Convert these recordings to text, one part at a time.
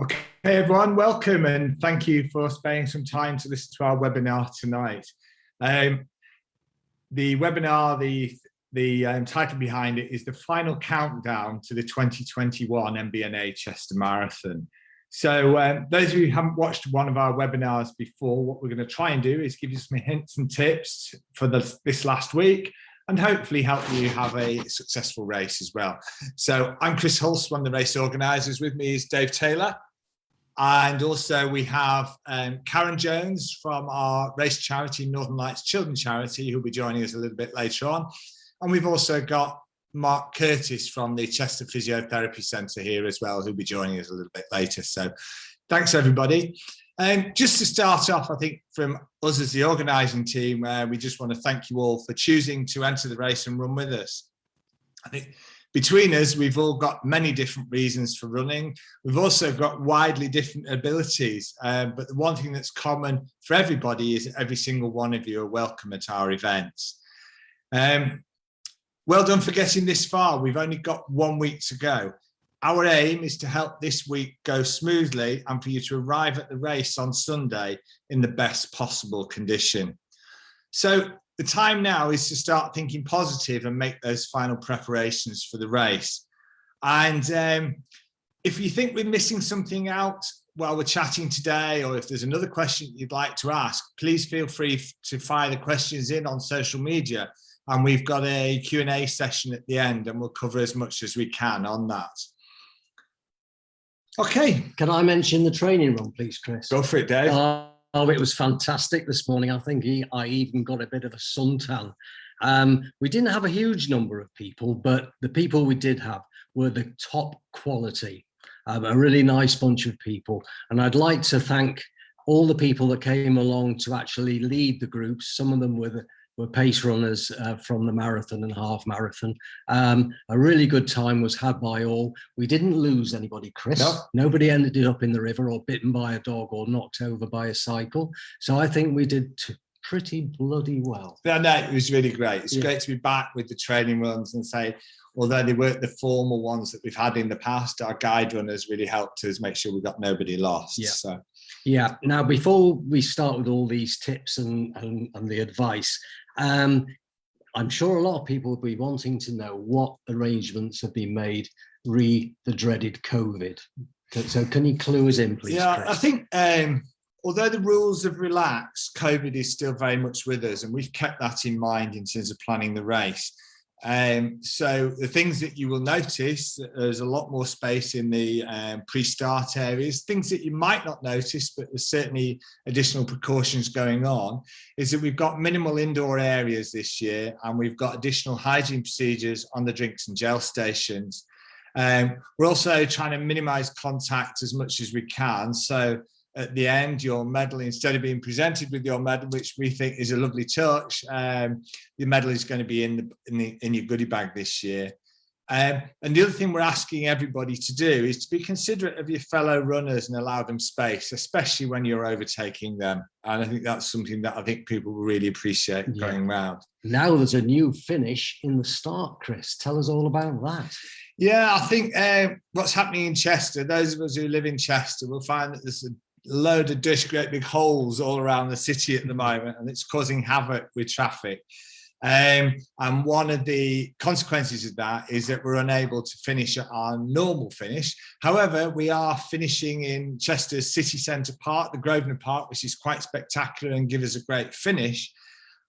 Okay, everyone, welcome and thank you for spending some time to listen to our webinar tonight. The webinar, the title behind it is the final countdown to the 2021 MBNA Chester Marathon. So those of you who haven't watched one of our webinars before, what we're going to try and do is give you some hints and tips for this last week and hopefully help you have a successful race as well. So I'm Chris Hulse, one of the race organisers. With me is Dave Taylor. And also we have Karen Jones from our race charity, Northern Lights Children's Charity, who'll be joining us a little bit later on. And we've also got Mark Curtis from the Chester Physiotherapy Centre here as well, who'll be joining us a little bit later. So thanks, everybody. Just to start off, I think from us as the organising team, we just want to thank you all for choosing to enter the race and run with us. I think between us, we've all got many different reasons for running. We've also got widely different abilities, but the one thing that's common for everybody is every single one of you are welcome at our events. Well done for getting this far. We've only got 1 week to go. Our aim is to help this week go smoothly and for you to arrive at the race on Sunday in the best possible condition. So the time now is to start thinking positive and make those final preparations for the race. And if you think we're missing something out while we're chatting today, or if there's another question you'd like to ask, please feel free to fire the questions in on social media. And we've got a Q&A session at the end, and we'll cover as much as we can on that. Okay. Can I mention the training run, please, Chris? Go for it, Dave. Oh, it was fantastic this morning. I think I even got a bit of a suntan. We didn't have a huge number of people, but the people we did have were the top quality. A really nice bunch of people. And I'd like to thank all the people that came along to actually lead the groups. Some of them were pace runners from the marathon and half marathon. A really good time was had by all. We didn't lose anybody, Chris. No. Nobody ended up in the river or bitten by a dog or knocked over by a cycle. So I think we did pretty bloody well. Yeah, no, it was really great. It's great to be back with the training runs and say, although they weren't the formal ones that we've had in the past, our guide runners really helped us make sure we got nobody lost. Yeah. So. Yeah. Now, before we start with all these tips and the advice, I'm sure a lot of people will be wanting to know what arrangements have been made re the dreaded COVID. So can you clue us in, please? Yeah, Chris? I think although the rules have relaxed, COVID is still very much with us, and we've kept that in mind in terms of planning the race. So the things that you will notice, there's a lot more space in the pre-start areas. Things that you might not notice, but there's certainly additional precautions going on, is that we've got minimal indoor areas this year, and we've got additional hygiene procedures on the drinks and gel stations. We're also trying to minimize contact as much as we can. So at the end, your medal, instead of being presented with your medal, which we think is a lovely touch, the medal is going to be in your goodie bag this year. And the other thing we're asking everybody to do is to be considerate of your fellow runners and allow them space, especially when you're overtaking them. And I think that's something that I think people will really appreciate going round. Now there's a new finish in the start, Chris. Tell us all about that. Yeah, I think what's happening in Chester, those of us who live in Chester will find that there's a load of great big holes all around the city at the moment, and it's causing havoc with traffic. And one of the consequences of that is that we're unable to finish at our normal finish. However, we are finishing in Chester's city centre park, the Grosvenor Park, which is quite spectacular and gives us a great finish.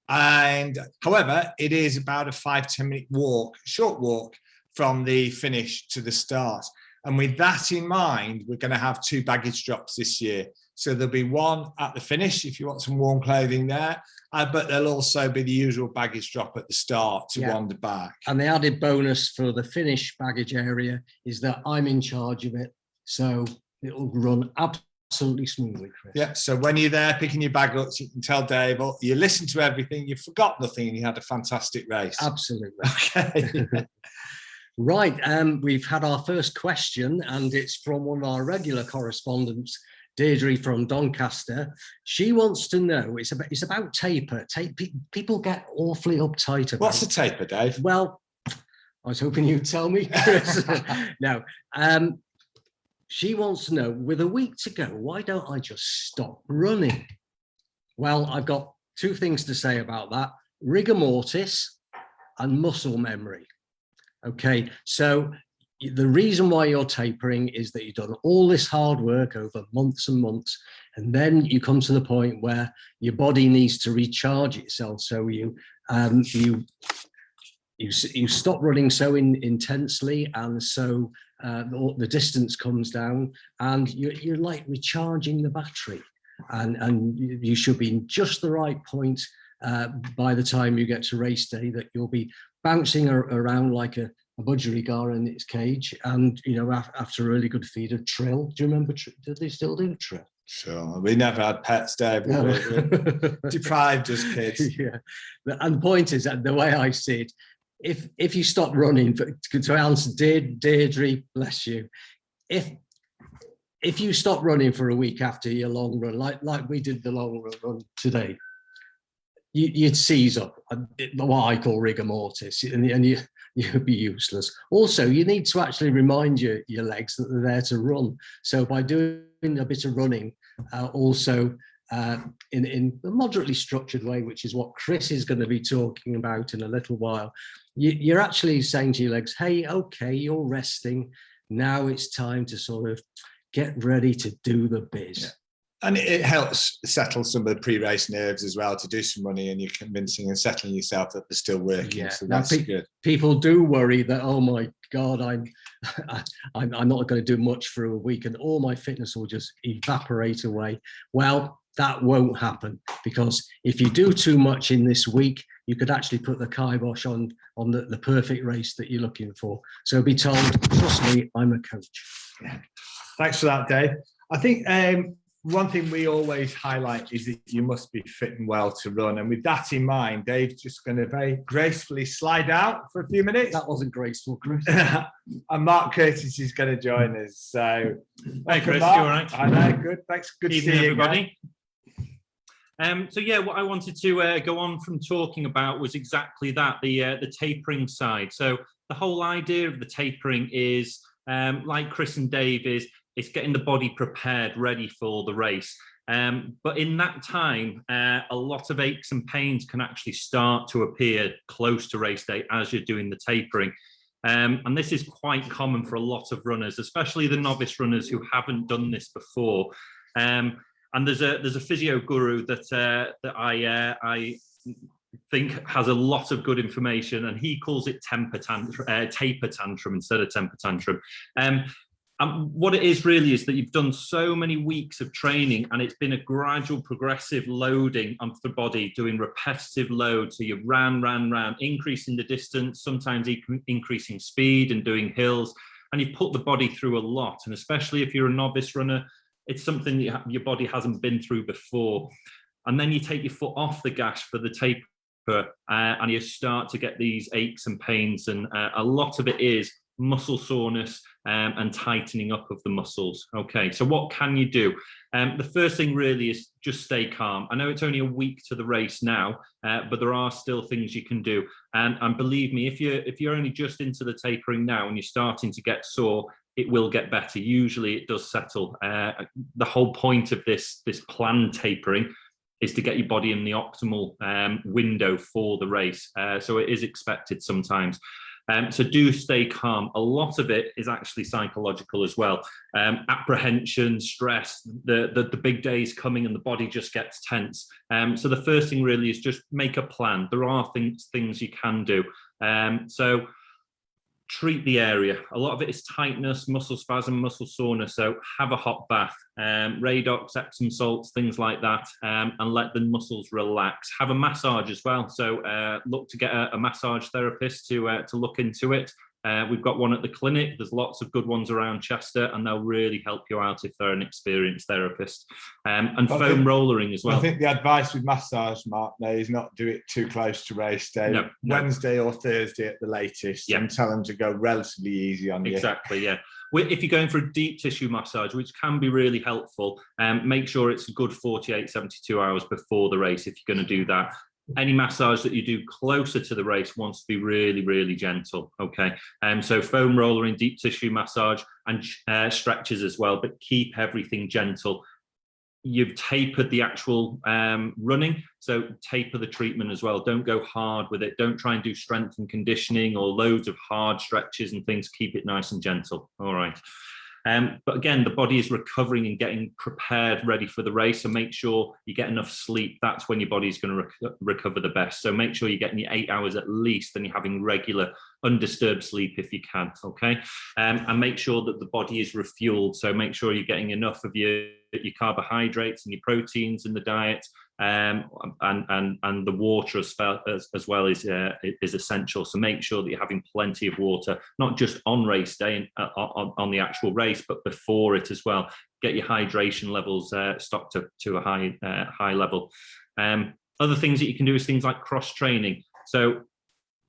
And however, it is about a 5-10 minute walk, short walk from the finish to the start. And with that in mind, we're going to have 2 baggage drops this year. So there'll be one at the finish if you want some warm clothing there, but there'll also be the usual baggage drop at the start to wander back. And the added bonus for the finish baggage area is that I'm in charge of it. So it'll run absolutely smoothly, Chris. Yeah, so when you're there picking your bag up, you can tell Dave, oh, you listened to everything, you forgot nothing, and you had a fantastic race. Absolutely. Okay. Right, we've had our first question, and it's from one of our regular correspondents, Deirdre from Doncaster. She wants to know, it's about taper. People get awfully uptight about. What's a taper, Dave? Well, I was hoping you'd tell me, Chris. No, She wants to know, with a week to go, why don't I just stop running? Well, I've got two things to say about that: rigor mortis and muscle memory. Okay, so the reason why you're tapering is that you've done all this hard work over months and months, and then you come to the point where your body needs to recharge itself. So you stop running so intensely, and so the distance comes down, and you're like recharging the battery, and you should be in just the right point by the time you get to race day, that you'll be bouncing around like a budgerigar in its cage, and after a really good feed of trill. Do you remember? Do they still do trill? Sure. We never had pets, Dave. No. We're deprived as kids. Yeah. And the point is that the way I see it, if you stop running, to answer Deirdre, bless you, if you stop running for a week after your long run, like we did the long run today, you'd seize up what I call rigor mortis, and you'd be useless. Also, you need to actually remind your legs that they're there to run. So by doing a bit of running, also in a moderately structured way, which is what Chris is going to be talking about in a little while, you're actually saying to your legs, hey, okay, you're resting. Now it's time to sort of get ready to do the biz. Yeah. And it helps settle some of the pre-race nerves as well, to do some running, and you're convincing and settling yourself that they're still working. Yeah. So that's good. People do worry that, oh my God, I'm not going to do much for a week and all my fitness will just evaporate away. Well, that won't happen, because if you do too much in this week, you could actually put the kibosh on the perfect race that you're looking for. So be told, trust me, I'm a coach. Yeah. Thanks for that, Dave. I think one thing we always highlight is that you must be fit and well to run. And with that in mind, Dave's just going to very gracefully slide out for a few minutes. That wasn't graceful, Chris. And Mark Curtis is going to join us. So, hey, Chris, Mark. You all right? I know, good. Thanks. Good to see you, everybody. So yeah, what I wanted to go on from talking about was exactly that, the tapering side. So the whole idea of the tapering is, like Chris and Dave, it's getting the body prepared, ready for the race. But in that time, a lot of aches and pains can actually start to appear close to race day as you're doing the tapering. And this is quite common for a lot of runners, especially the novice runners who haven't done this before. And there's a physio guru that I think has a lot of good information, and he calls it taper tantrum instead of temper tantrum. And what it is really is that you've done so many weeks of training, and it's been a gradual progressive loading onto the body, doing repetitive load. So you ran, increasing the distance, sometimes increasing speed and doing hills, and you've put the body through a lot. And especially if you're a novice runner, it's something that your body hasn't been through before. And then you take your foot off the gas for the taper, and you start to get these aches and pains. And a lot of it is muscle soreness and tightening up of the muscles. Okay, so what can you do? The first thing really is just stay calm. I know it's only a week to the race now, but there are still things you can do. And believe me, if you're only just into the tapering now and you're starting to get sore, it will get better. Usually it does settle. The whole point of this planned tapering is to get your body in the optimal window for the race. So it is expected sometimes. So do stay calm. A lot of it is actually psychological as well. Apprehension, stress, the big day is coming and the body just gets tense. So the first thing really is just make a plan. There are things you can do. So treat the area. A lot of it is tightness, muscle spasm, muscle soreness. So have a hot bath, Radox, Epsom salts, things like that, and let the muscles relax. Have a massage as well. So look to get a massage therapist to look into it. We've got one at the clinic. There's lots of good ones around Chester, and they'll really help you out if they're an experienced therapist. And foam rollering as well. I think the advice with massage, Mark, now is not do it too close to race day. No. Wednesday or Thursday at the latest, and tell them to go relatively easy on you. Exactly, yeah. If you're going for a deep tissue massage, which can be really helpful, make sure it's a good 48, 72 hours before the race if you're going to do that. Any massage that you do closer to the race wants to be really, really gentle, okay? So foam roller and deep tissue massage and stretches as well, but keep everything gentle. You've tapered the actual running, so taper the treatment as well. Don't go hard with it. Don't try and do strength and conditioning or loads of hard stretches and things. Keep it nice and gentle, all right? But again, the body is recovering and getting prepared, ready for the race. So make sure you get enough sleep. That's when your body's going to recover the best. So make sure you're getting your 8 hours at least, and you're having regular undisturbed sleep if you can, okay? And make sure that the body is refueled. So make sure you're getting enough of your carbohydrates and your proteins in the diet, and the water as well is essential. So make sure that you're having plenty of water, not just on race day and on the actual race, but before it as well. Get your hydration levels stocked up to a high level. Other things that you can do is things like cross training. So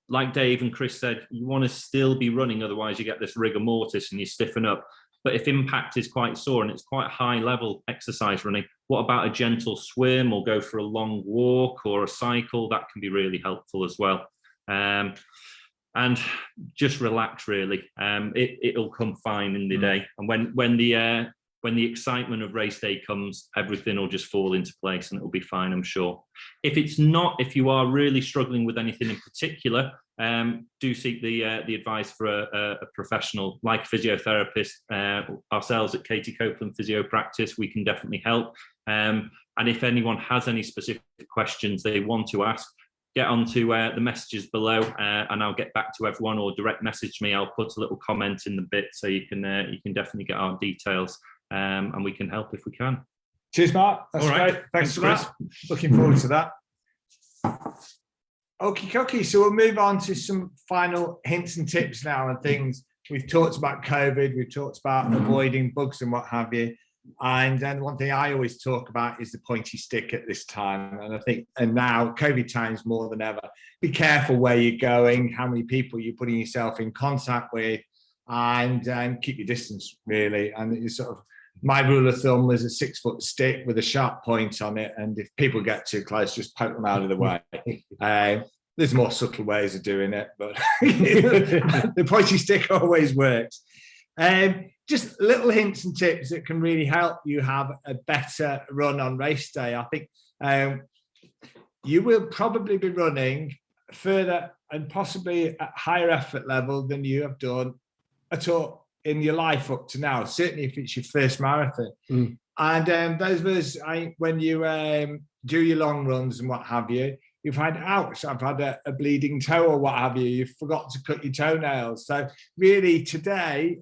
like Dave and Chris said, you want to still be running, otherwise you get this rigor mortis and you stiffen up. But if impact is quite sore and it's quite high level exercise running, what about a gentle swim or go for a long walk or a cycle? That can be really helpful as well. And just relax, really. It'll come fine in the day. And when the excitement of race day comes, everything will just fall into place and it'll be fine, I'm sure. If you are really struggling with anything in particular, do seek the advice for a professional like a physiotherapist. Ourselves at Katie Copeland Physio Practice, we can definitely help. And if anyone has any specific questions they want to ask, get onto the messages below, and I'll get back to everyone, or direct message me. I'll put a little comment in the bit so you can definitely get our details, and we can help if we can. Cheers, Mark. That's great. Thanks for that. Looking forward to that. Okie dokie. So we'll move on to some final hints and tips now and things. We've talked about COVID. We've talked about avoiding bugs and what have you. And then one thing I always talk about is the pointy stick at this time. And I think, and now COVID times more than ever, be careful where you're going, how many people you're putting yourself in contact with, and keep your distance, really. And it's sort of, my rule of thumb is a 6-foot stick with a sharp point on it. And if people get too close, just poke them out of the way. There's more subtle ways of doing it, but the pointy stick always works. Just little hints and tips that can really help you have a better run on race day. I think you will probably be running further and possibly at higher effort level than you have done at all in your life up to now, certainly if it's your first marathon. And those of us, when you do your long runs and what have you, you find, ouch, I've had a bleeding toe or what have you, you've forgot to cut your toenails. So really today,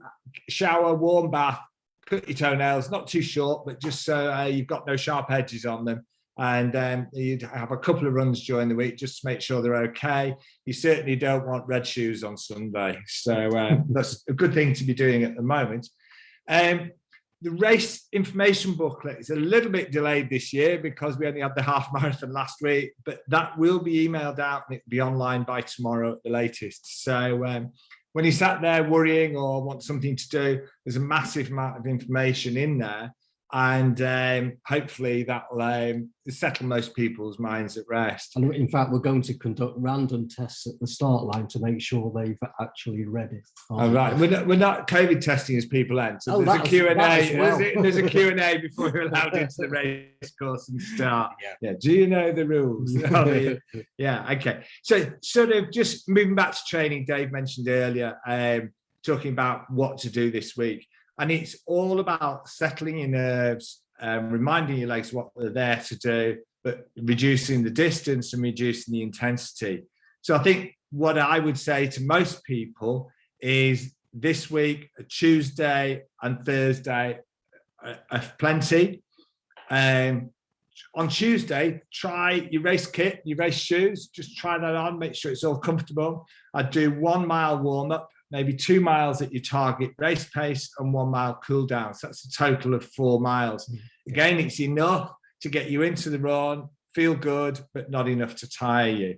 shower, warm bath, cut your toenails, not too short, but just so you've got no sharp edges on them. And you'd have a couple of runs during the week just to make sure they're okay. You certainly don't want red shoes on Sunday. So that's a good thing to be doing at the moment. The race information booklet is a little bit delayed this year because we only had the half marathon last week, but that will be emailed out and it'll be online by tomorrow at the latest. So when you sat there worrying or want something to do, there's a massive amount of information in there. And hopefully that will settle most people's minds at rest. And in fact, we're going to conduct random tests at the start line to make sure they've actually read it. Oh, right. We're not COVID testing as people enter. So there's a Q&A. Well. There's a Q&A before you're allowed into the race course and start. Yeah. Do you know the rules? Yeah. Okay. So sort of just moving back to training, Dave mentioned earlier, talking about what to do this week. And it's all about settling your nerves, reminding your legs what they're there to do, but reducing the distance and reducing the intensity. So I think what I would say to most people is this week, Tuesday and Thursday are plenty. On Tuesday, try your race kit, your race shoes, just try that on, make sure it's all comfortable. I'd do 1 mile warm up, maybe 2 miles at your target race pace and 1 mile cool down. So that's a total of 4 miles. Again, it's enough to get you into the run, feel good, but not enough to tire you.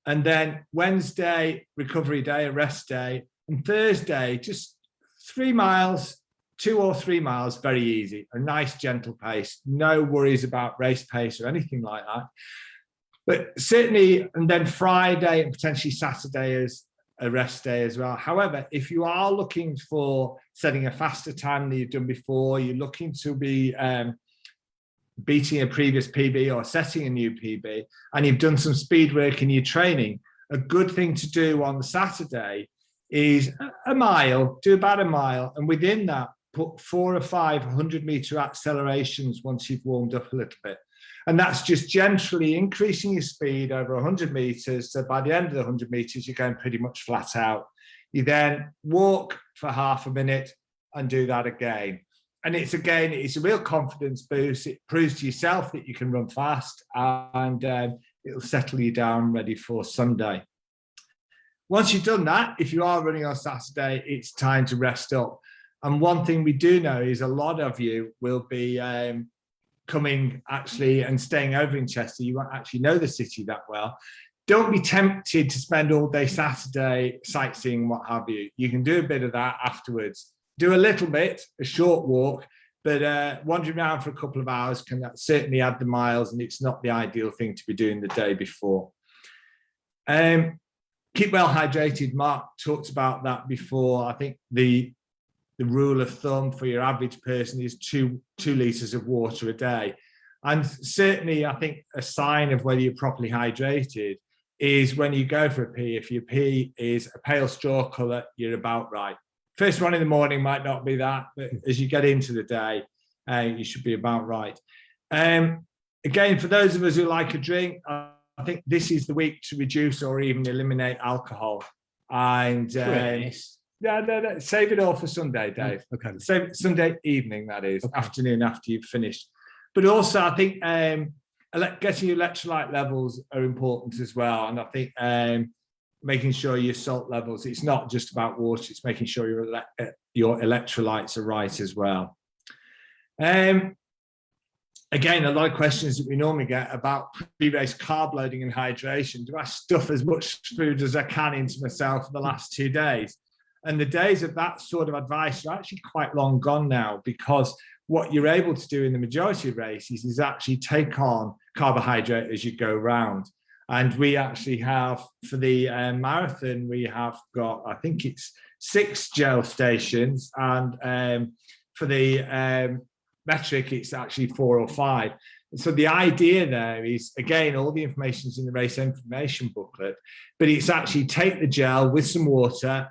And then Wednesday, recovery day, a rest day. And Thursday, just 3 miles, 2 or 3 miles, very easy. A nice gentle pace, no worries about race pace or anything like that. But certainly, and then Friday and potentially Saturday as a rest day as well. However, if you are looking for setting a faster time than you've done before, you're looking to be beating a previous PB or setting a new PB, and you've done some speed work in your training, a good thing to do on the Saturday is a mile, do about a mile, and within that, put 4 or 5 100-meter accelerations once you've warmed up a little bit. And that's just gently increasing your speed over 100 meters. So by the end of the 100 meters, you're going pretty much flat out. You then walk for half a minute and do that again. And it's a real confidence boost. It proves to yourself that you can run fast, and it'll settle you down ready for Sunday. Once you've done that, if you are running on Saturday, it's time to rest up. And one thing we do know is a lot of you will be coming actually and staying over in Chester. You won't actually know the city that well. Don't be tempted to spend all day Saturday sightseeing, what have you. You can do a bit of that afterwards. Do a little bit, a short walk, but wandering around for a couple of hours can certainly add the miles, and it's not the ideal thing to be doing the day before. Keep well hydrated. Mark talked about that before. I think the rule of thumb for your average person is two litres of water a day. And certainly, I think a sign of whether you're properly hydrated is when you go for a pee. If your pee is a pale straw colour, you're about right. First one in the morning might not be that, but as you get into the day, you should be about right. Again, for those of us who like a drink, I think this is the week to reduce or even eliminate alcohol. And no, save it all for Sunday, Dave. Okay. Save it Sunday evening, that is, okay. Afternoon after you've finished. But also, I think getting your electrolyte levels are important as well. And I think making sure your salt levels, it's not just about water, it's making sure your electrolytes are right as well. Again, a lot of questions that we normally get about pre-race carb loading and hydration. Do I stuff as much food as I can into myself for the last 2 days? And the days of that sort of advice are actually quite long gone now, because what you're able to do in the majority of races is actually take on carbohydrate as you go round. And we actually have, for the marathon, we have got, I think it's 6 gel stations, and for the metric, it's actually 4 or 5. So the idea there is, again, all the information is in the race information booklet, but it's actually take the gel with some water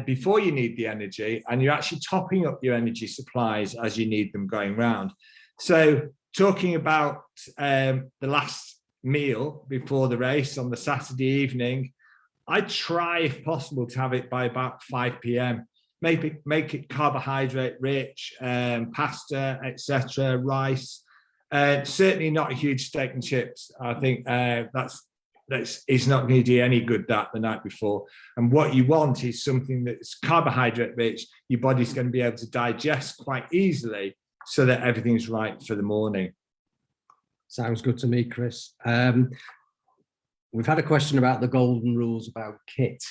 before you need the energy, and you're actually topping up your energy supplies as you need them going round. So talking about the last meal before the race on the Saturday evening, I try, if possible, to have it by about 5 p.m. Maybe make it carbohydrate rich, pasta, etc., rice. Certainly not a huge steak and chips. I think it's not going to do any good that the night before. And what you want is something that's carbohydrate rich. Your body's going to be able to digest quite easily, so that everything's right for the morning. Sounds good to me, Chris. We've had a question about the golden rules about kit.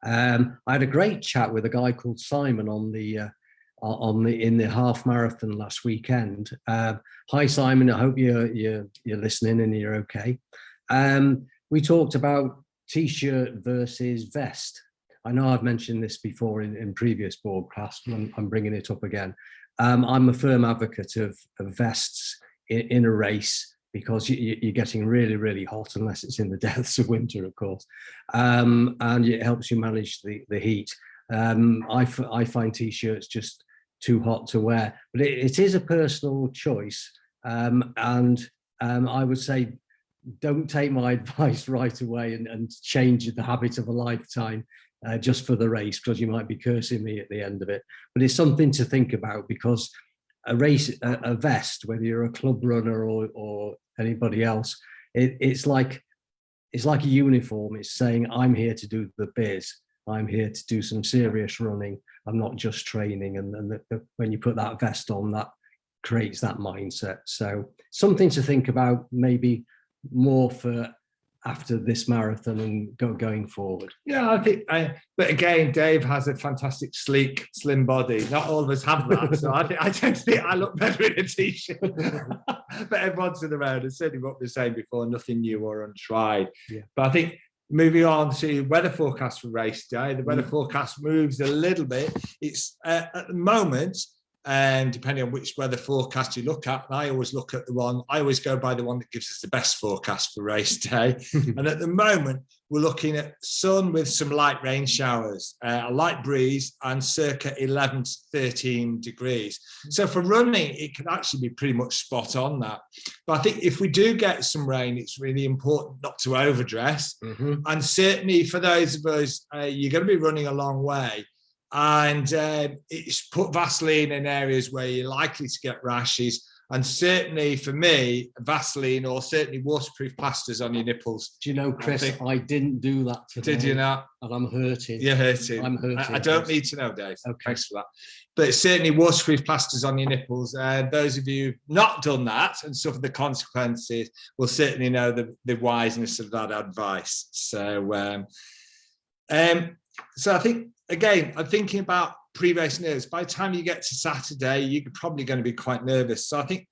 I had a great chat with a guy called Simon in the half marathon last weekend. Hi Simon, I hope you're listening and you're okay. We talked about t-shirt versus vest. I know I've mentioned this before in previous broadcasts, but I'm bringing it up again. I'm a firm advocate of vests in a race, because you're getting really, really hot, unless it's in the depths of winter, of course, and it helps you manage the heat. I find t-shirts just too hot to wear, but it is a personal choice, and I would say don't take my advice right away and change the habit of a lifetime just for the race, because you might be cursing me at the end of it. But it's something to think about, because a vest, whether you're a club runner or anybody else, it's like a uniform. It's saying, I'm here to do the biz. I'm here to do some serious running. I'm not just training. And when you put that vest on, that creates that mindset. So something to think about, maybe more for after this marathon and going forward? Yeah, I think, but again, Dave has a fantastic, sleek, slim body. Not all of us have that. So I tend to think I look better in a t-shirt. But everyone's in the round, and certainly what we were saying before, nothing new or untried. Yeah. But I think moving on to weather forecast for race day, the weather forecast moves a little bit. It's at the moment, and depending on which weather forecast you look at, and I always look at I always go by the one that gives us the best forecast for race day. And at the moment, we're looking at sun with some light rain showers, a light breeze, and circa 11 to 13 degrees. So for running, it can actually be pretty much spot on that. But I think if we do get some rain, it's really important not to overdress. And certainly for those of us, you're going to be running a long way. And it's put Vaseline in areas where you're likely to get rashes. And certainly for me, Vaseline or certainly waterproof plasters on your nipples. Do you know, Chris, I didn't do that today. Did you not? And I'm hurting. You're hurting. I'm hurting. I don't need to know, Dave. Okay. Thanks for that. But certainly waterproof plasters on your nipples. Those of you not done that and suffered the consequences will certainly know the wiseness of that advice. So, so I think, again, I'm thinking about pre-race nerves. By the time you get to Saturday, you're probably going to be quite nervous. So I think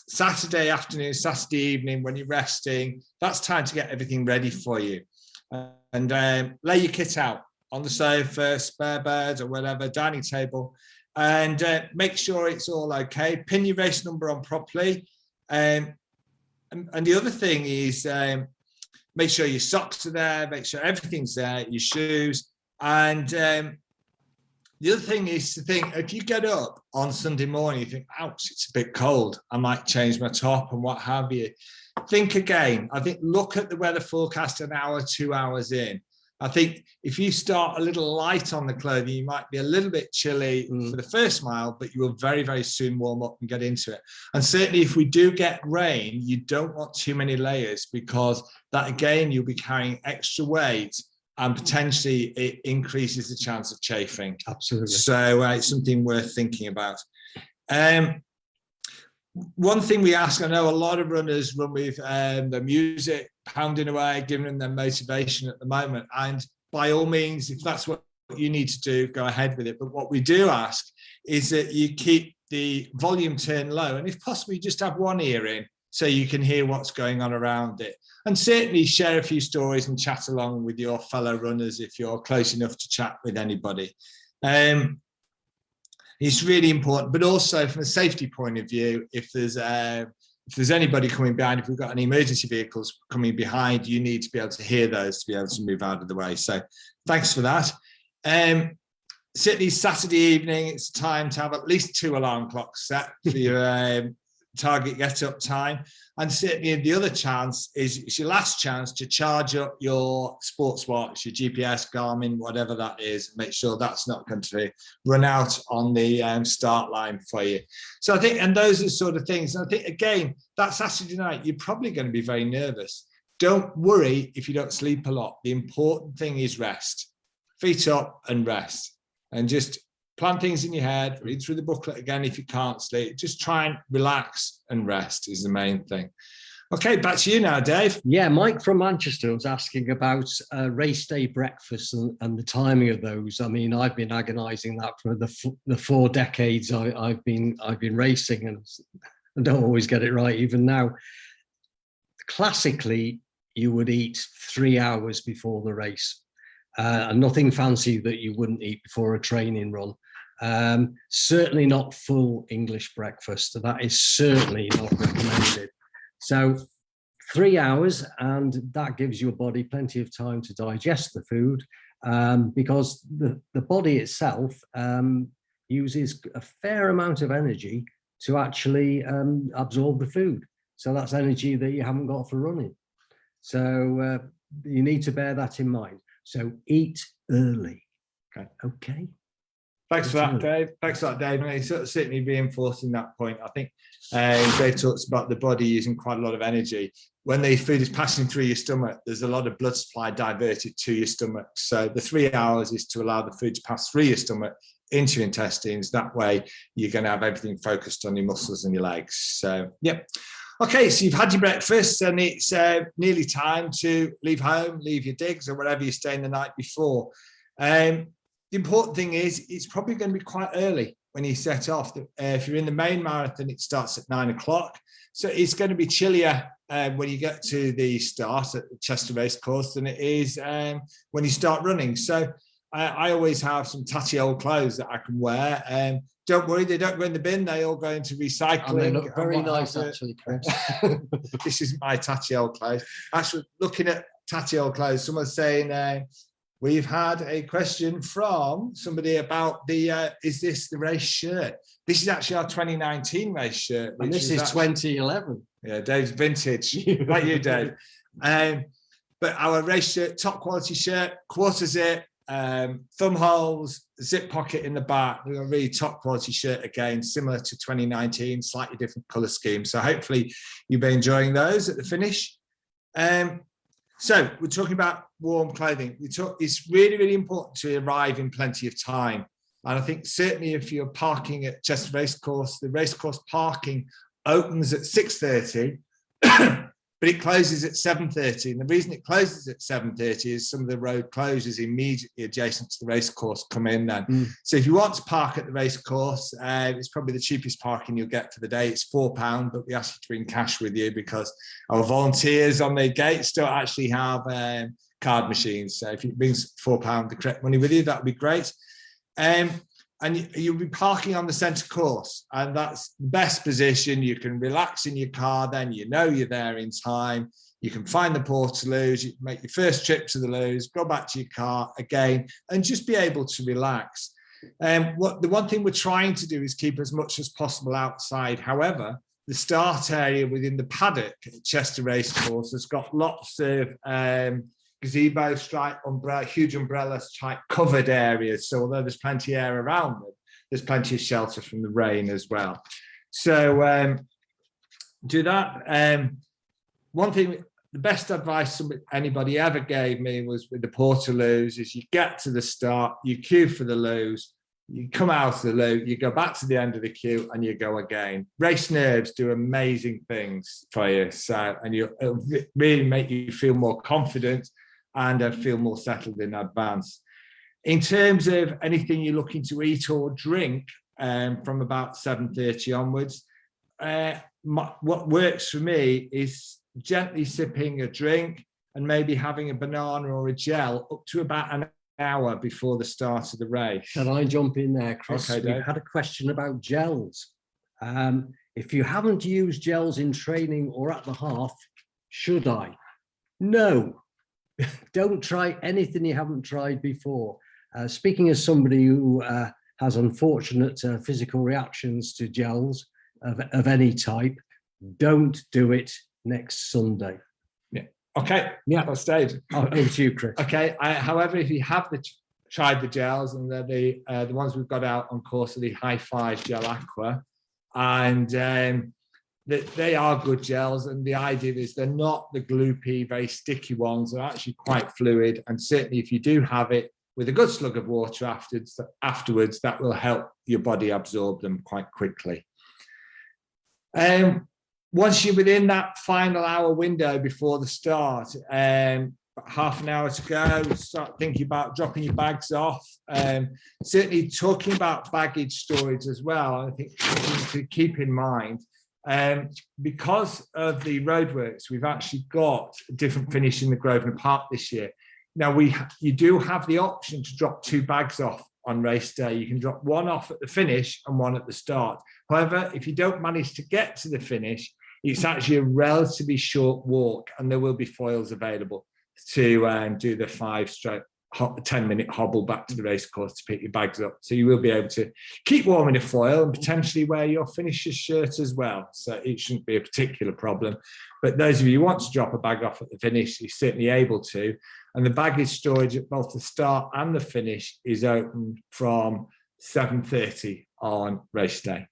Saturday afternoon, Saturday evening, when you're resting, that's time to get everything ready for you. And lay your kit out on the sofa, spare bed or whatever, dining table, and make sure it's all okay. Pin your race number on properly. And the other thing is make sure your socks are there, make sure everything's there, your shoes. And the other thing is to think, if you get up on Sunday morning, you think, ouch, it's a bit cold, I might change my top and what have you. Think again. I think look at the weather forecast an hour, 2 hours in. I think if you start a little light on the clothing, you might be a little bit chilly for the first mile, but you will very, very soon warm up and get into it. And certainly if we do get rain, you don't want too many layers, because that, again, you'll be carrying extra weight and potentially it increases the chance of chafing. Absolutely. So it's something worth thinking about. One thing we ask, I know a lot of runners run with the music pounding away, giving them their motivation at the moment. And by all means, if that's what you need to do, go ahead with it. But what we do ask is that you keep the volume turned low. And if possible, you just have one ear in so you can hear what's going on around it. And certainly share a few stories and chat along with your fellow runners if you're close enough to chat with anybody. It's really important, but also from a safety point of view, if there's anybody coming behind, if we've got any emergency vehicles coming behind, you need to be able to hear those to be able to move out of the way. So thanks for that. Certainly Saturday evening, it's time to have at least 2 alarm clocks set for your target get-up time. And certainly the other chance is it's your last chance to charge up your sports watch, your GPS, Garmin, whatever that is, make sure that's not going to run out on the start line for you. So I think, and those are the sort of things. And I think, again, that Saturday night, you're probably going to be very nervous. Don't worry if you don't sleep a lot. The important thing is rest. Feet up and rest. And just plan things in your head, read through the booklet again if you can't sleep. Just try and relax and rest is the main thing. Okay, back to you now, Dave. Yeah, Mike from Manchester was asking about race day breakfast and the timing of those. I mean, I've been agonising that for the 4 decades I've been racing, and I don't always get it right even now. Classically, you would eat 3 hours before the race. And nothing fancy that you wouldn't eat before a training run. Certainly not full English breakfast. That is certainly not recommended. So 3 hours, and that gives your body plenty of time to digest the food, because the body itself uses a fair amount of energy to actually absorb the food. So that's energy that you haven't got for running. So you need to bear that in mind. So eat early. Okay. Thanks for that, Dave. Thanks for that, Dave. And it's certainly reinforcing that point. I think Dave talks about the body using quite a lot of energy. When the food is passing through your stomach, there's a lot of blood supply diverted to your stomach. So the 3 hours is to allow the food to pass through your stomach into your intestines. That way, you're going to have everything focused on your muscles and your legs. So, yeah. Okay, so you've had your breakfast and it's nearly time to leave home, leave your digs or wherever you're staying the night before. The important thing is it's probably going to be quite early when you set off. If you're in the main marathon, it starts at 9 o'clock. So it's going to be chillier when you get to the start at the Chester Racecourse than it is when you start running. So I always have some tatty old clothes that I can wear. Don't worry, they don't go in the bin. They all go into recycling. And they look very nice, actually, Chris. This is my tatty old clothes. Actually, looking at tatty old clothes, someone's saying, we've had a question from somebody about is this the race shirt? This is actually our 2019 race shirt. And this is actually 2011. Yeah, Dave's vintage. Like you, Dave. But our race shirt, top quality shirt, quarter zip, thumb holes, zip pocket in the back. We've got a really top quality shirt again, similar to 2019, slightly different color scheme. So hopefully you'll be enjoying those at the finish. So we're talking about warm clothing. It's really, really important to arrive in plenty of time. And I think certainly if you're parking at Chester Racecourse, the racecourse parking opens at 6:30, but it closes at 7:30. And the reason it closes at 7:30 is some of the road closures immediately adjacent to the racecourse come in then. So if you want to park at the racecourse, it's probably the cheapest parking you'll get for the day. It's £4, but we ask you to bring cash with you because our volunteers on the gates don't actually have card machines. So if you bring £4, the correct money with you, that would be great. And you'll be parking on the centre course, and that's the best position. You can relax in your car, then you know you're there in time. You can find the Portaloos, you can make your first trip to the loos, go back to your car again, and just be able to relax. The one thing we're trying to do is keep as much as possible outside. However, the start area within the paddock at Chester Racecourse has got lots of gazebo stripe umbrella, huge umbrella type covered areas. So although there's plenty of air around them, there's plenty of shelter from the rain as well. So do that. One thing, the best advice anybody ever gave me was with the Portaloos is you get to the start, you queue for the loos, you come out of the loo, you go back to the end of the queue and you go again. Race nerves do amazing things for you. So, and it'll really make you feel more confident and feel more settled in advance. In terms of anything you're looking to eat or drink from about 7:30 onwards, what works for me is gently sipping a drink and maybe having a banana or a gel up to about an hour before the start of the race. Can I jump in there, Chris? Okay, Dave. We've had a question about gels. If you haven't used gels in training or at the half, should I? No. Don't try anything you haven't tried before. Speaking as somebody who has unfortunate physical reactions to gels of any type, don't do it next Sunday. Yeah. Okay. Yeah. That's Dave. Over to you, Chris. Okay. However, if you have tried the gels, and they're the ones we've got out on course are the High Five Gel Aqua, and they are good gels, and the idea is they're not the gloopy, very sticky ones. They're actually quite fluid, and certainly if you do have it with a good slug of water afterwards, that will help your body absorb them quite quickly. Once you're within that final hour window before the start, half an hour to go, start thinking about dropping your bags off. Certainly talking about baggage storage as well, I think something to keep in mind. Because of the roadworks, we've actually got a different finish in the Grosvenor Park this year. Now, you do have the option to drop 2 bags off on race day. You can drop one off at the finish and one at the start. However, if you don't manage to get to the finish, it's actually a relatively short walk, and there will be foils available to do the 10-minute hobble back to the race course to pick your bags up. So you will be able to keep warm in a foil and potentially wear your finisher's shirt as well. So it shouldn't be a particular problem. But those of you who want to drop a bag off at the finish, you're certainly able to. And the baggage storage at both the start and the finish is open from 7:30 on race day.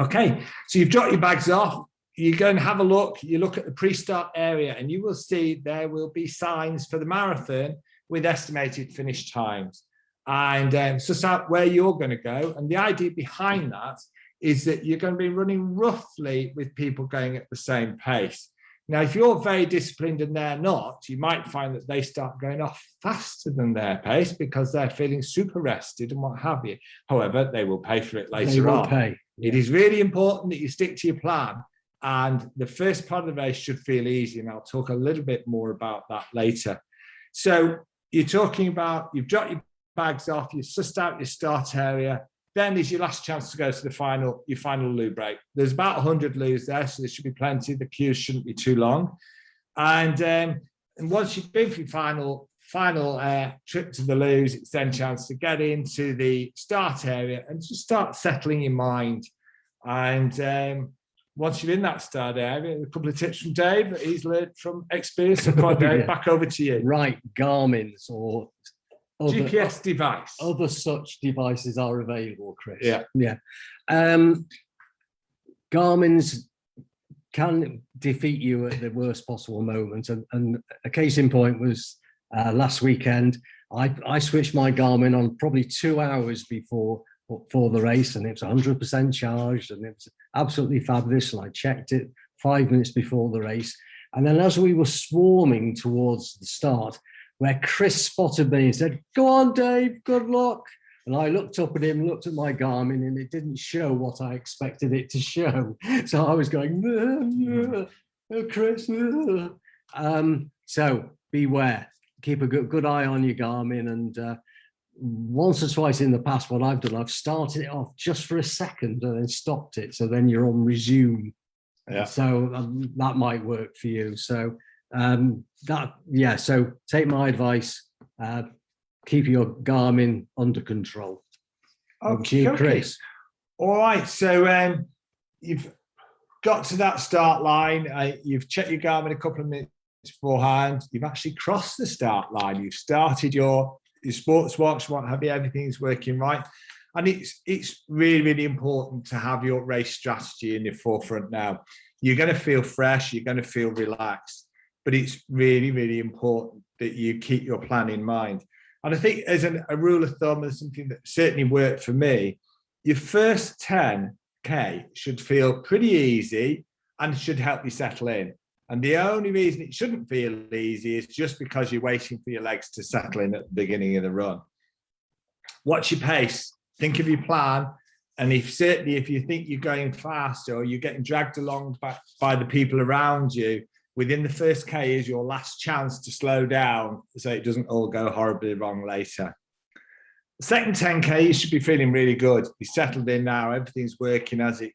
Okay, so you've dropped your bags off. You go and have a look. You look at the pre-start area and you will see there will be signs for the marathon with estimated finish times. And suss out where you're going to go. And the idea behind that is that you're going to be running roughly with people going at the same pace. Now, if you're very disciplined and they're not, you might find that they start going off faster than their pace because they're feeling super rested and what have you. However, they will pay for it later on. Pay. It is really important that you stick to your plan. And the first part of the race should feel easy. And I'll talk a little bit more about that later. So you're talking about, you've dropped your bags off, you've sussed out your start area. Then is your last chance to go to your final loo break. There's about 100 loos there, so there should be plenty. The queues shouldn't be too long. And once you've been for your final trip to the loos, it's then chance to get into the start area and just start settling your mind. And once you're in that start area, a couple of tips from Dave that he's learned from experience. So come on, Dave, Yeah. back over to you. Right, Garmin's or GPS device. Other such devices are available, Chris. Yeah. Garmin's can defeat you at the worst possible moment. And a case in point was last weekend. I switched my Garmin on probably 2 hours before the race, and it was 100% charged, and it was absolutely fabulous. And I checked it 5 minutes before the race. And then as we were swarming towards the start, where Chris spotted me and said, "Go on, Dave, good luck." And I looked up at him, looked at my Garmin, and it didn't show what I expected it to show. So I was going, "Oh, Chris." So beware, keep a good eye on your Garmin. And once or twice in the past, what I've done, I've started it off just for a second and then stopped it. So then you're on resume. Yeah. So that might work for you. So so take my advice, keep your Garmin under control. Okay, Chris. All right, so you've got to that start line, you've checked your Garmin a couple of minutes beforehand, you've actually crossed the start line, you've started your sports watch, what have you, everything's working right. And it's really, really important to have your race strategy in your forefront now. You're going to feel fresh, you're going to feel relaxed. But it's really, really important that you keep your plan in mind. And I think as a rule of thumb, and something that certainly worked for me, your first 10K should feel pretty easy and should help you settle in. And the only reason it shouldn't feel easy is just because you're waiting for your legs to settle in at the beginning of the run. Watch your pace, think of your plan. And if you think you're going fast or you're getting dragged along by the people around you, within the first K is your last chance to slow down so it doesn't all go horribly wrong later. The second 10K, you should be feeling really good. You're settled in now, everything's working as it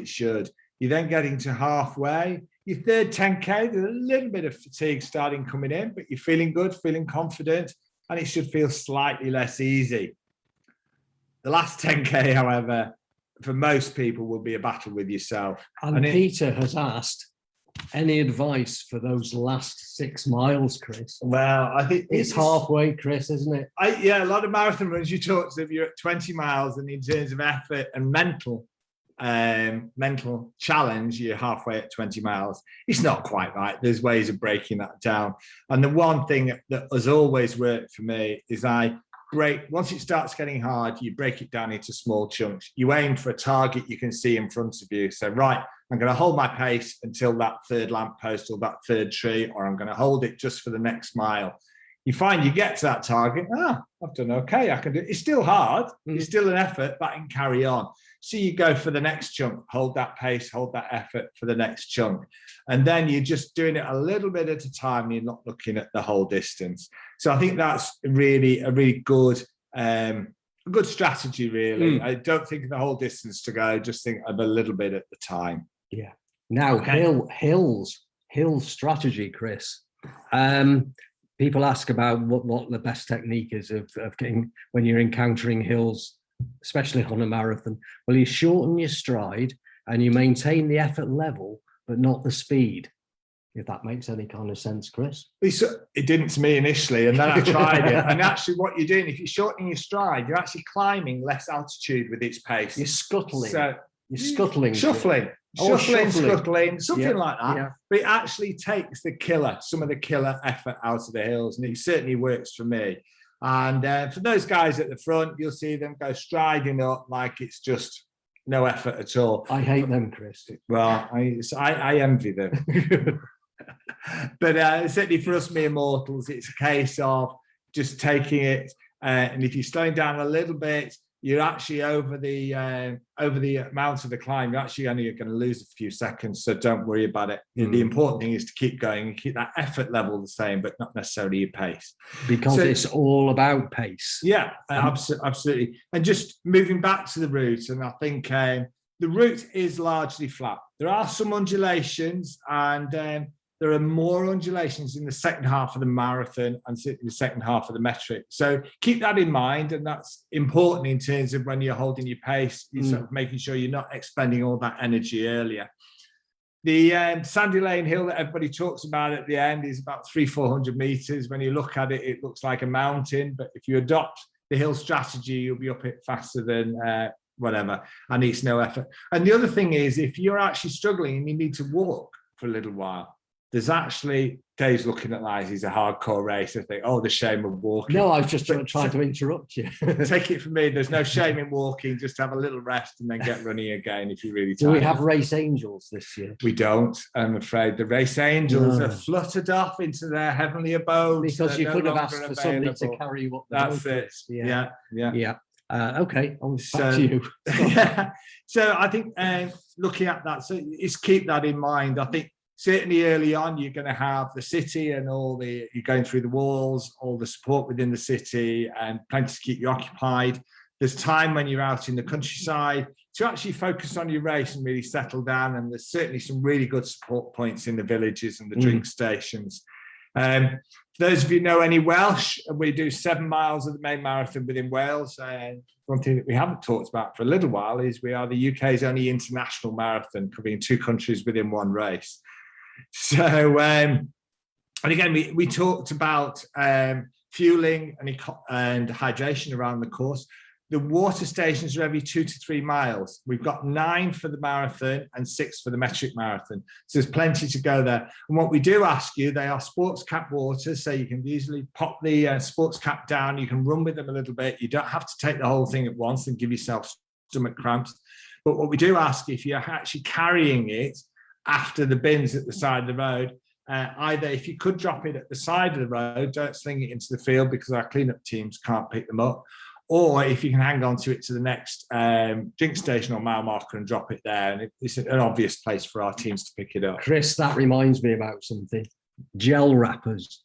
should. You're then getting to halfway. Your third 10K, there's a little bit of fatigue starting coming in, but you're feeling good, feeling confident, and it should feel slightly less easy. The last 10K, however, for most people will be a battle with yourself. And Peter has asked, any advice for those last 6 miles, Chris? Well, I think it's halfway, Chris, isn't it? A lot of marathon runs, you talk to, if you're at 20 miles and in terms of effort and mental challenge, you're halfway at 20 miles. It's not quite right. There's ways of breaking that down. And the one thing that has always worked for me is once it starts getting hard, you break it down into small chunks. You aim for a target you can see in front of you. So, right, I'm going to hold my pace until that third lamppost or that third tree, or I'm going to hold it just for the next mile. You find you get to that target, I've done okay, I can do it. It's still hard, it's still an effort, but I can carry on. So you go for the next chunk, hold that pace, hold that effort for the next chunk. And then you're just doing it a little bit at a time, you're not looking at the whole distance. So I think that's a really good strategy, really. I don't think of the whole distance to go, just think of a little bit at the time. Yeah. Now, hills strategy, Chris. People ask about what the best technique is of getting when you're encountering hills, especially on a marathon. Well, you shorten your stride and you maintain the effort level, but not the speed. If that makes any kind of sense, Chris. It didn't to me initially, and then I tried it. And actually what you're doing, if you're shortening your stride, you're actually climbing less altitude with its pace. You're scuttling. So you're scuttling. Shuffling, something like that. Yeah. But it actually takes some of the killer effort out of the hills, and it certainly works for me. And for those guys at the front, you'll see them go striding up like it's just no effort at all. I hate them, Chris. Well, I envy them. But certainly for us mere mortals, it's a case of just taking it, and if you're slowing down a little bit, you're actually over the amount of the climb, you're actually only going to lose a few seconds, so don't worry about it. The important thing is to keep going and keep that effort level the same, but not necessarily your pace. Because it's all about pace. Yeah, absolutely. And just moving back to the route, and I think the route is largely flat. There are some undulations, and there are more undulations in the second half of the marathon and the second half of the metric. So keep that in mind, and that's important in terms of when you're holding your pace, you're sort of making sure you're not expending all that energy earlier. The Sandy Lane Hill that everybody talks about at the end is about 300-400 meters. When you look at it, it looks like a mountain, but if you adopt the hill strategy, you'll be up it faster than whatever, and it's no effort. And the other thing is, if you're actually struggling and you need to walk for a little while, there's actually, Dave's looking at that, he's a hardcore racer. I think, oh, the shame of walking. No, I was just trying to interrupt you. Take it from me, there's no shame in walking, just have a little rest and then get running again if you're really tired. Do we have race angels this year? We don't, I'm afraid. The race angels are fluttered off into their heavenly abodes. Because you could have asked for somebody to carry you up the road. That's it, yeah. Okay, I'm back to you. Yeah. So I think looking at that, so it's keep that in mind. I think certainly early on, you're going to have the city and you're going through the walls, all the support within the city and plenty to keep you occupied. There's time when you're out in the countryside to actually focus on your race and really settle down. And there's certainly some really good support points in the villages and the drink stations. For those of you who know any Welsh, we do 7 miles of the main marathon within Wales. And one thing that we haven't talked about for a little while is we are the UK's only international marathon, covering 2 countries within one race. So, and again, we talked about fueling and hydration around the course. The water stations are every 2 to 3 miles. We've got 9 for the marathon and 6 for the metric marathon. So there's plenty to go there. And what we do ask you, they are sports cap waters, so you can easily pop the sports cap down. You can run with them a little bit. You don't have to take the whole thing at once and give yourself stomach cramps. But what we do ask, if you're actually carrying it after the bins at the side of the road, either if you could drop it at the side of the road, don't sling it into the field because our cleanup teams can't pick them up, or if you can hang on to it to the next drink station or mile marker and drop it there, and it's an obvious place for our teams to pick it up. Chris, that reminds me about something. Gel wrappers.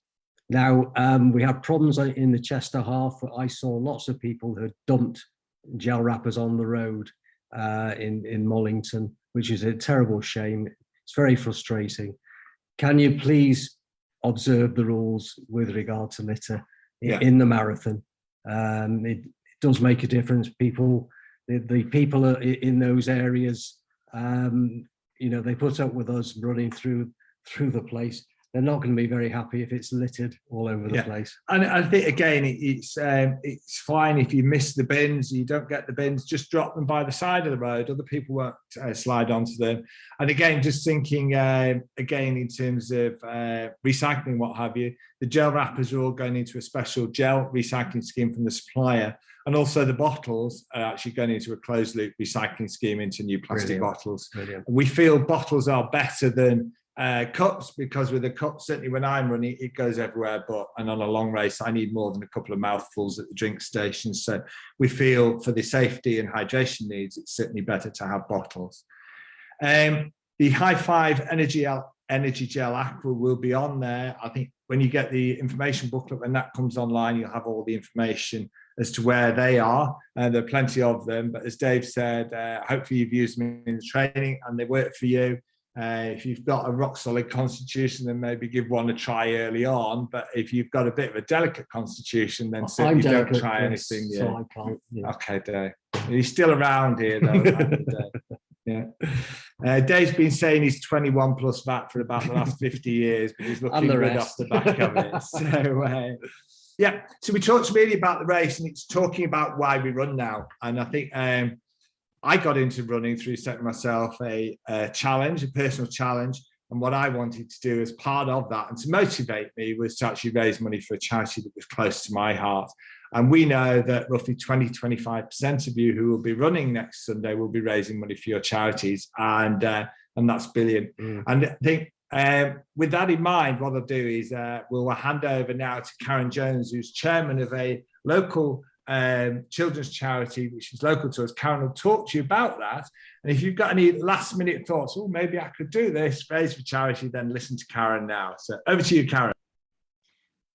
Now, we had problems in the Chester half. I saw lots of people who had dumped gel wrappers on the road in Mollington, which is a terrible shame. It's very frustrating. Can you please observe the rules with regard to litter in the marathon? It does make a difference. The people in those areas, they put up with us running through the place. They're not going to be very happy if it's littered all over the place. And I think, again, it's fine if you miss the bins, you don't get the bins, just drop them by the side of the road. Other people won't slide onto them. And again, just thinking, again, in terms of recycling, what have you, the gel wrappers are all going into a special gel recycling scheme from the supplier. And also the bottles are actually going into a closed loop recycling scheme into new plastic bottles. Brilliant. We feel bottles are better than cups, because with a cup, certainly when I'm running, it goes everywhere, and on a long race I need more than a couple of mouthfuls at the drink station. So we feel for the safety and hydration needs, it's certainly better to have bottles. The High Five Energy Gel Aqua will be on there. I think when you get the information booklet, when that comes online, you'll have all the information as to where they are. There are plenty of them, but as Dave said, hopefully you've used them in the training and they work for you. If you've got a rock solid constitution, then maybe give one a try early on. But if you've got a bit of a delicate constitution, then certainly don't try anything. So I can't. Yeah. Okay, Dave. He's still around here, though. Dave's been saying he's 21 plus VAT for about the last 50 years, but he's looking good off the back of it. So, so we talked really about the race, and it's talking about why we run now. And I think I got into running through setting myself a challenge, a personal challenge. And what I wanted to do as part of that and to motivate me was to actually raise money for a charity that was close to my heart. And we know that roughly 20-25% of you who will be running next Sunday will be raising money for your charities, and that's brilliant. And I think with that in mind, what I'll do is we'll hand over now to Karen Jones, who's chairman of a local children's charity, which is local to us. Karen will talk to you about that. And if you've got any last minute thoughts, oh, maybe I could do this, raise for charity, then listen to Karen now. So over to you, Karen.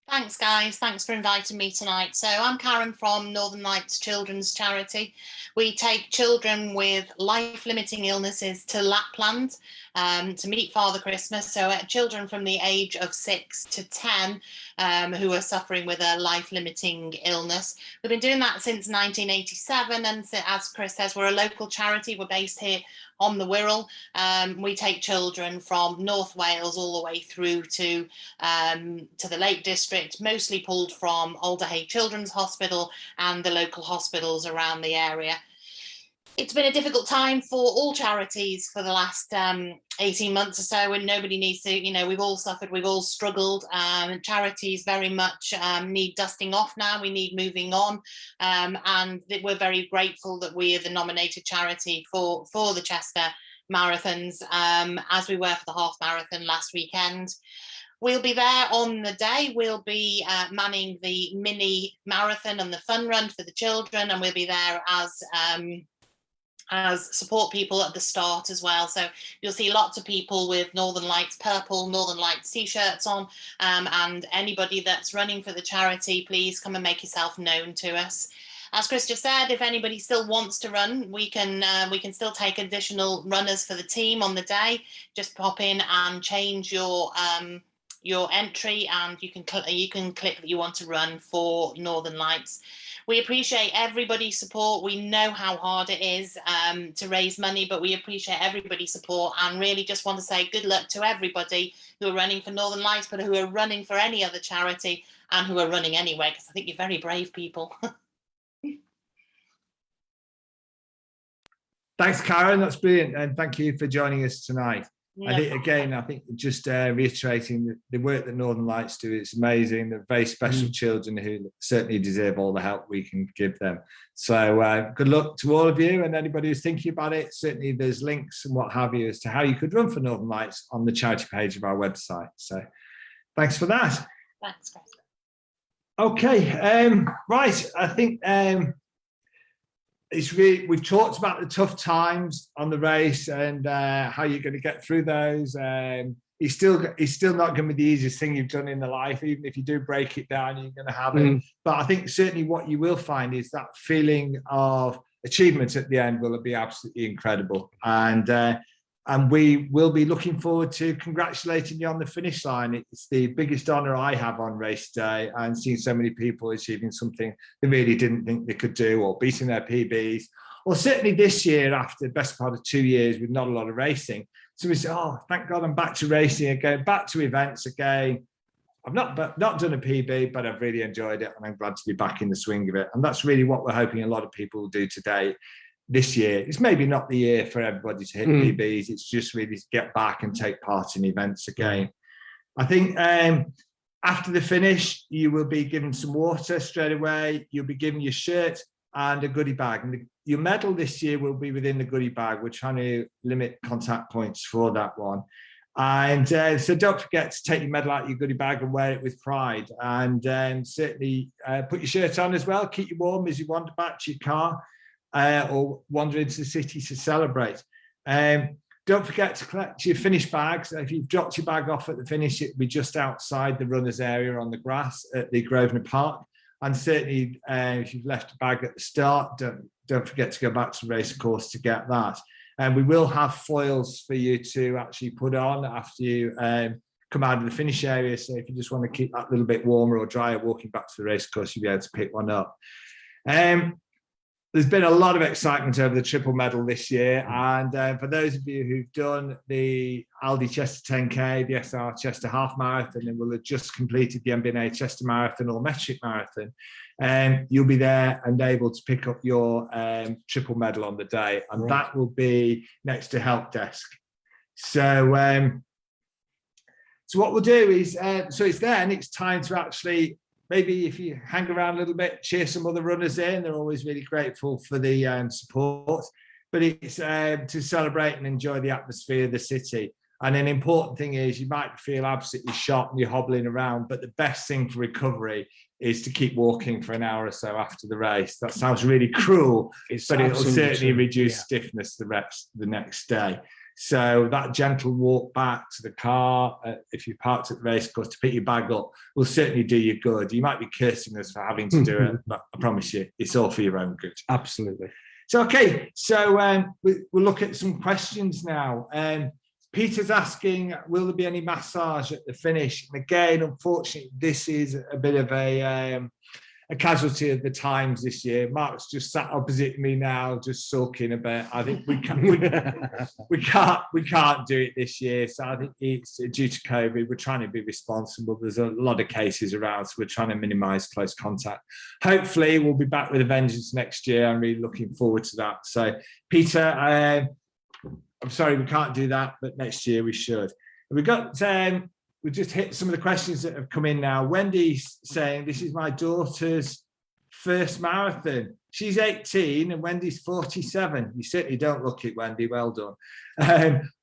Thanks, guys. Thanks for inviting me tonight. So I'm Karen from Northern Lights Children's Charity. We take children with life-limiting illnesses to Lapland to meet Father Christmas. So children from the age of 6 to 10 who are suffering with a life-limiting illness. We've been doing that since 1987, and as Chris says, we're a local charity. We're based here on the Wirral. We take children from North Wales all the way through to the Lake District, mostly pulled from Alderhay Children's Hospital and the local hospitals around the area. It's been a difficult time for all charities for the last 18 months or so, and nobody needs to, you know, we've all suffered, we've all struggled. Charities very much need dusting off now, we need moving on, and we're very grateful that we are the nominated charity for the Chester Marathons, as we were for the half marathon last weekend. We'll be there on the day. We'll be manning the mini marathon and the fun run for the children, and we'll be there as support people at the start as well. So you'll see lots of people with Northern Lights purple, Northern Lights t-shirts on, and anybody that's running for the charity, please come and make yourself known to us. As Chris just said, if anybody still wants to run, we can still take additional runners for the team on the day. Just pop in and change your entry, and you can click that you want to run for Northern Lights. We appreciate everybody's support. We know how hard it is to raise money, but we appreciate everybody's support, and really just want to say good luck to everybody who are running for Northern Lights, but who are running for any other charity, and who are running anyway, because I think you're very brave people. Thanks, Karen. That's brilliant. And thank you for joining us tonight. No. I think just reiterating the work that Northern Lights do, it's amazing. They're very special children who certainly deserve all the help we can give them. So good luck to all of you, and anybody who's thinking about it. Certainly there's links and what have you as to how you could run for Northern Lights on the charity page of our website. So thanks for that. Thanks, Chris. Okay, right. I think it's really, we've talked about the tough times on the race and how you're going to get through those. It's still not going to be the easiest thing you've done in the life. Even if you do break it down, you're going to have it. But I think certainly what you will find is that feeling of achievement at the end will be absolutely incredible. And we will be looking forward to congratulating you on the finish line. It's the biggest honour I have on race day, and seeing so many people achieving something they really didn't think they could do, or beating their PBs, or certainly this year after the best part of 2 years with not a lot of racing. So we say, oh, thank God I'm back to racing again, back to events again. I've not done a PB, but I've really enjoyed it, and I'm glad to be back in the swing of it. And that's really what we're hoping a lot of people will do today. This year, it's maybe not the year for everybody to hit PBs. It's just really to get back and take part in events again. I think after the finish, you will be given some water straight away. You'll be given your shirt and a goodie bag. And your medal this year will be within the goodie bag. We're trying to limit contact points for that one. And so don't forget to take your medal out of your goodie bag and wear it with pride. And certainly put your shirt on as well. Keep you warm as you wander back to your car. Or wander into the city to celebrate. Don't forget to collect your finish bags. If you've dropped your bag off at the finish, it'll be just outside the runners area on the grass at the Grosvenor Park. And certainly, if you've left a bag at the start, don't forget to go back to the race course to get that. And we will have foils for you to actually put on after you come out of the finish area. So if you just want to keep that a little bit warmer or drier walking back to the race course, you'll be able to pick one up. There's been a lot of excitement over the triple medal this year, and for those of you who've done the Aldi Chester 10K, the SR Chester Half Marathon, and will have just completed the MBNA Chester Marathon or Metric Marathon, you'll be there and able to pick up your triple medal on the day, and that will be next to help desk. So, so what we'll do is, so it's there, and it's time to actually maybe if you hang around a little bit, cheer some other runners in. They're always really grateful for the support. But it's to celebrate and enjoy the atmosphere of the city. And an important thing is you might feel absolutely shot and you're hobbling around, but the best thing for recovery is to keep walking for an hour or so after the race. That sounds really cruel, but it will certainly reduce stiffness the next day. So that gentle walk back to the car, if you parked at the race course to pick your bag up, will certainly do you good. You might be cursing us for having to do it, but I promise you, it's all for your own good. Absolutely. So, okay, so we'll look at some questions now. Peter's asking, will there be any massage at the finish? And again, unfortunately, this is a bit of a casualty of the times this year. Mark's just sat opposite me now, just sulking a bit. I think we can't do it this year. So I think it's due to COVID. We're trying to be responsible. There's a lot of cases around, so we're trying to minimise close contact. Hopefully, we'll be back with a vengeance next year. I'm really looking forward to that. So, Peter, I'm sorry we can't do that, but next year we should. We've got we just hit some of the questions that have come in now. Wendy's saying, this is my daughter's first marathon. She's 18 and Wendy's 47. You certainly don't look it, Wendy. Well done.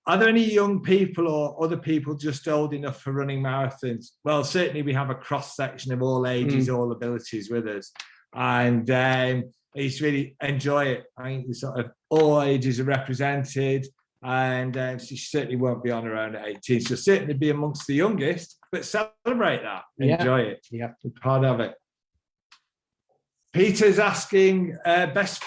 Are there any young people or other people just old enough for running marathons? Well, certainly we have a cross section of all ages, all abilities with us. And I used to really enjoy it. I think sort of all ages are represented. And she certainly won't be on her own at 18. She'll certainly be amongst the youngest, but celebrate that. Enjoy it. Yeah. Be part of it. Peter's asking best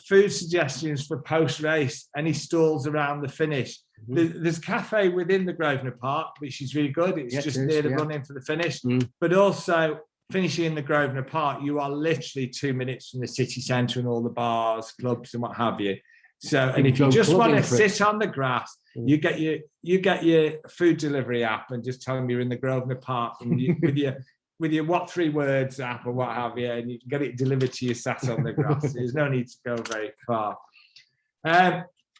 food suggestions for post-race. Any stalls around the finish? There's a cafe within the Grosvenor Park, which is really good. It's just near the run-in for the finish. But also, finishing in the Grosvenor Park, you are literally 2 minutes from the city centre and all the bars, clubs and what have you. So, and if you just want to sit on the grass, you get your food delivery app and just tell them you're in the Grosvenor Park and with your what 3 words app or what have you, and you can get it delivered to you sat on the grass. There's no need to go very far.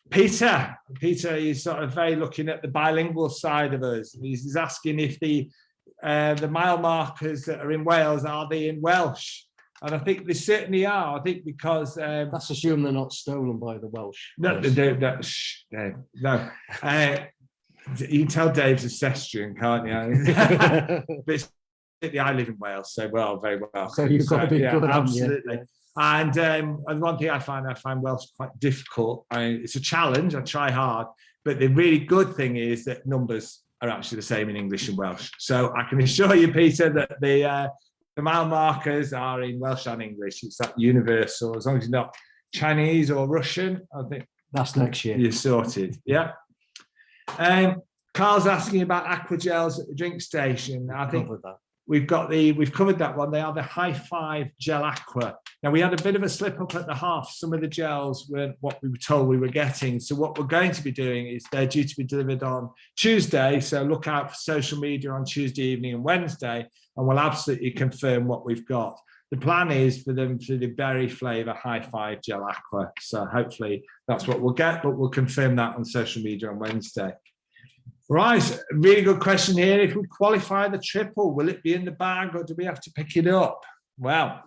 Peter is sort of very looking at the bilingual side of us. He's asking if the mile markers that are in Wales, are they in Welsh? And I think they certainly are. I think because that's assuming they're not stolen by the Welsh. No, no. You can tell Dave's a Cestrian, can't you? But I live in Wales, so very well. So you've got to be good, absolutely. And one thing I find Welsh quite difficult. It's a challenge. I try hard, but the really good thing is that numbers are actually the same in English and Welsh. So I can assure you, Peter, that the mile markers are in Welsh and English. It's that universal. As long as you're not Chinese or Russian, I think that's next year. You're sorted. Yeah. Carl's asking about aqua gels at the drink station. I think we've covered that one. They are the High Five Gel Aqua. Now we had a bit of a slip up at the half. Some of the gels weren't what we were told we were getting. So what we're going to be doing is they're due to be delivered on Tuesday. So look out for social media on Tuesday evening and Wednesday, and we'll absolutely confirm what we've got. The plan is for them to the berry flavour High Five Gel Aqua. So hopefully that's what we'll get, but we'll confirm that on social media on Wednesday. Right, really good question here. If we qualify the triple, will it be in the bag or do we have to pick it up? Well,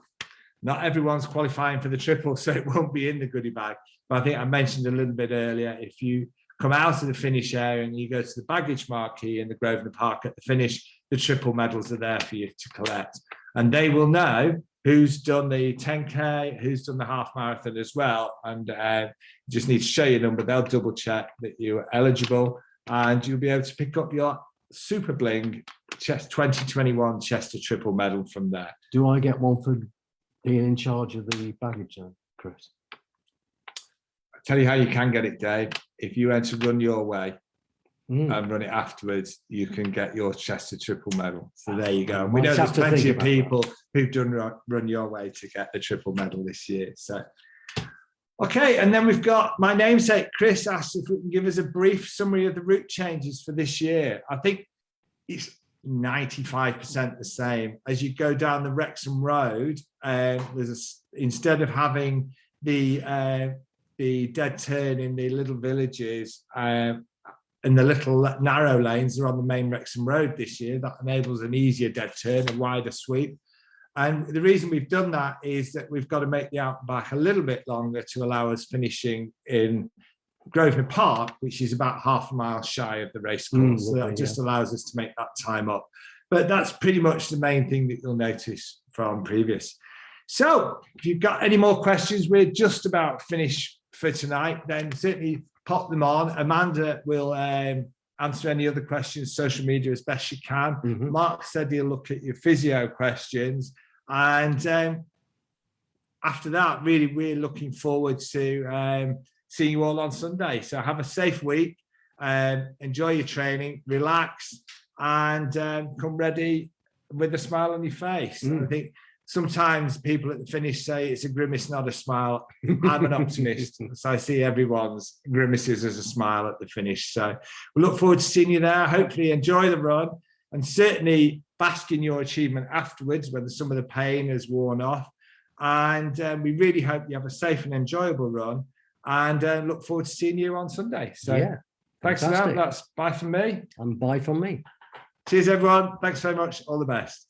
not everyone's qualifying for the triple, so it won't be in the goodie bag. But I think I mentioned a little bit earlier, if you come out of the finish area and you go to the baggage marquee in the Grosvenor Park at the finish, the triple medals are there for you to collect. And they will know who's done the 10K, who's done the half marathon as well. And you just need to show your number. They'll double check that you're eligible and you'll be able to pick up your Super Bling 2021 Chester triple medal from there. Do I get one for being in charge of the baggage then, Chris? I'll tell you how you can get it, Dave. If you went to run your way and run it afterwards, you can get your Chester triple medal. So there you go. And we know there's plenty of people who've done run your way to get the triple medal this year. So, okay, and then we've got my namesake, Chris, asked if we can give us a brief summary of the route changes for this year. I think it's 95% the same. As you go down the Wrexham Road, instead of having the dead turn in the little villages and the little narrow lanes are on the main Wrexham Road this year, that enables an easier dead turn, a wider sweep. And the reason we've done that is that we've got to make the out back a little bit longer to allow us finishing in Grosvenor Park, which is about half a mile shy of the race course. So that just allows us to make that time up. But that's pretty much the main thing that you'll notice from previous. So if you've got any more questions, we're just about finished for tonight, then certainly pop them on. Amanda will answer any other questions, social media as best she can. Mark said he'll look at your physio questions. And after that, really, we're looking forward to seeing you all on Sunday. So have a safe week, enjoy your training, relax, and come ready with a smile on your face. I think sometimes people at the finish say it's a grimace, not a smile. I'm an optimist, so I see everyone's grimaces as a smile at the finish. So we look forward to seeing you there. Hopefully enjoy the run, and certainly bask in your achievement afterwards, whether some of the pain has worn off. And we really hope you have a safe and enjoyable run, and look forward to seeing you on Sunday. So Yeah, thanks for that. That's bye from me. And bye from me. Cheers, everyone. Thanks very much. All the best.